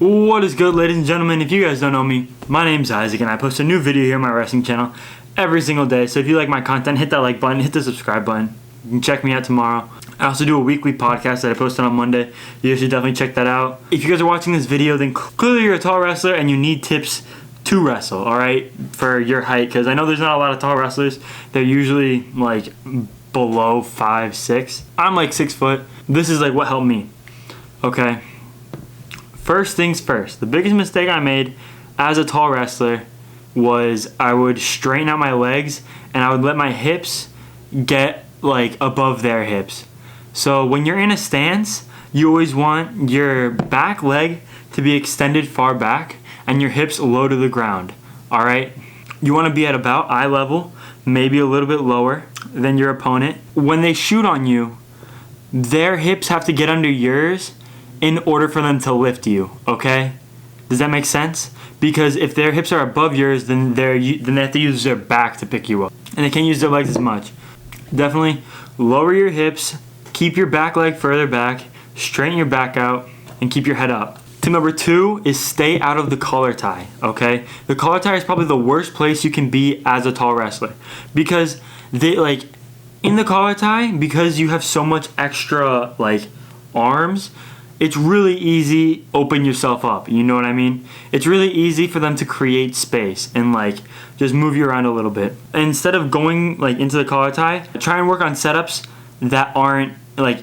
What is good, ladies and gentlemen? If you guys don't know me, my name's Isaac and I post a new video here on my wrestling channel every single day. So if you like my content, hit that like button, hit the subscribe button. You can check me out tomorrow. I also do a weekly podcast that I post on Monday. You should definitely check that out. If you guys are watching this video, then clearly you're a tall wrestler and you need tips to wrestle, alright, for your height. Because I know there's not a lot of tall wrestlers. They're usually like below 5'6". I'm like 6 foot. This is like what helped me. Okay. First things first, the biggest mistake I made as a tall wrestler was I would straighten out my legs and I would let my hips get like above their hips. So when you're in a stance, you always want your back leg to be extended far back and your hips low to the ground. All right? You want to be at about eye level, maybe a little bit lower than your opponent. When they shoot on you, their hips have to get under yours in order for them to lift you, okay? Does that make sense? Because if their hips are above yours, then they have to use their back to pick you up. And they can't use their legs as much. Definitely lower your hips, keep your back leg further back, straighten your back out, and keep your head up. Tip number 2 is stay out of the collar tie, okay? The collar tie is probably the worst place you can be as a tall wrestler. Because in the collar tie, because you have so much extra arms, it's really easy open yourself up, you know what I mean? It's really easy for them to create space and just move you around a little bit. Instead of going into the collar tie, try and work on setups that aren't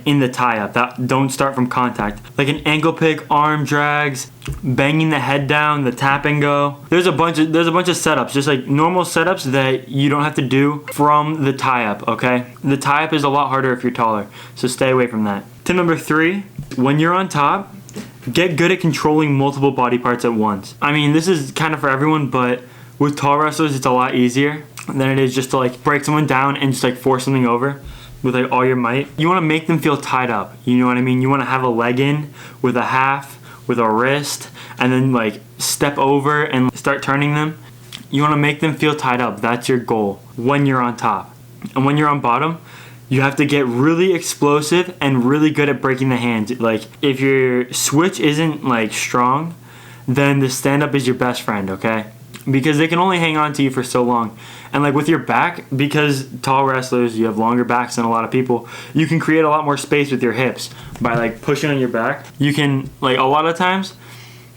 in the tie up, that don't start from contact. Like an ankle pick, arm drags, banging the head down, the tap and go. There's a bunch of setups, just normal setups that you don't have to do from the tie up, okay? The tie up is a lot harder if you're taller, so stay away from that. Tip number 3, when you're on top, get good at controlling multiple body parts at once. I mean, this is kind of for everyone, but with tall wrestlers, it's a lot easier than it is just to break someone down and just force something over with all your might. You want to make them feel tied up, you know what I mean? You want to have a leg in with a half, with a wrist, and then step over and start turning them. You want to make them feel tied up. That's your goal when you're on top. And when you're on bottom, you have to get really explosive and really good at breaking the hands. If your switch isn't strong, then the stand-up is your best friend, okay? Because they can only hang on to you for so long. And with your back, because tall wrestlers, you have longer backs than a lot of people, you can create a lot more space with your hips by pushing on your back. You can, a lot of times,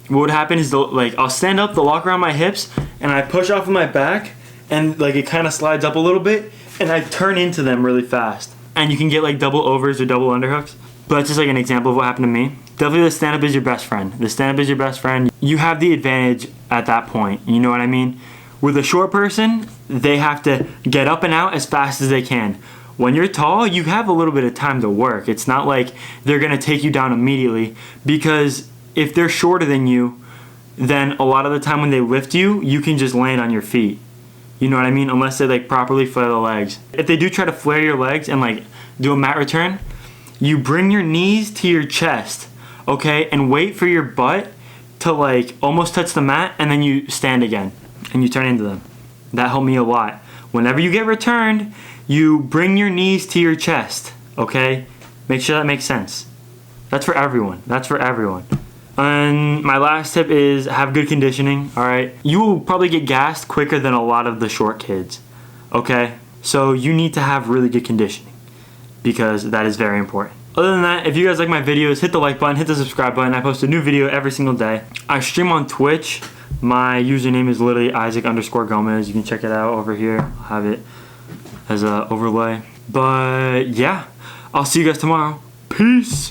what would happen is I'll stand up, they'll lock around my hips, and I push off of my back, and it kind of slides up a little bit, and I turn into them really fast. And you can get double overs or double underhooks. But that's just an example of what happened to me. Definitely the stand-up is your best friend. The stand-up is your best friend. You have the advantage at that point. You know what I mean? With a short person, they have to get up and out as fast as they can. When you're tall, you have a little bit of time to work. It's not like they're going to take you down immediately. Because if they're shorter than you, then a lot of the time when they lift you, you can just land on your feet. You know what I mean? Unless they properly flare the legs. If they do try to flare your legs and do a mat return, you bring your knees to your chest, okay? And wait for your butt to almost touch the mat, and then you stand again and you turn into them. That helped me a lot. Whenever you get returned, you bring your knees to your chest, okay? Make sure that makes sense. That's for everyone. That's for everyone. And my last tip is have good conditioning, alright? You will probably get gassed quicker than a lot of the short kids, okay? So you need to have really good conditioning because that is very important. Other than that, if you guys like my videos, hit the like button, hit the subscribe button. I post a new video every single day. I stream on Twitch. My username is literally Isaac_Gomez. You can check it out over here. I'll have it as an overlay. But yeah, I'll see you guys tomorrow. Peace.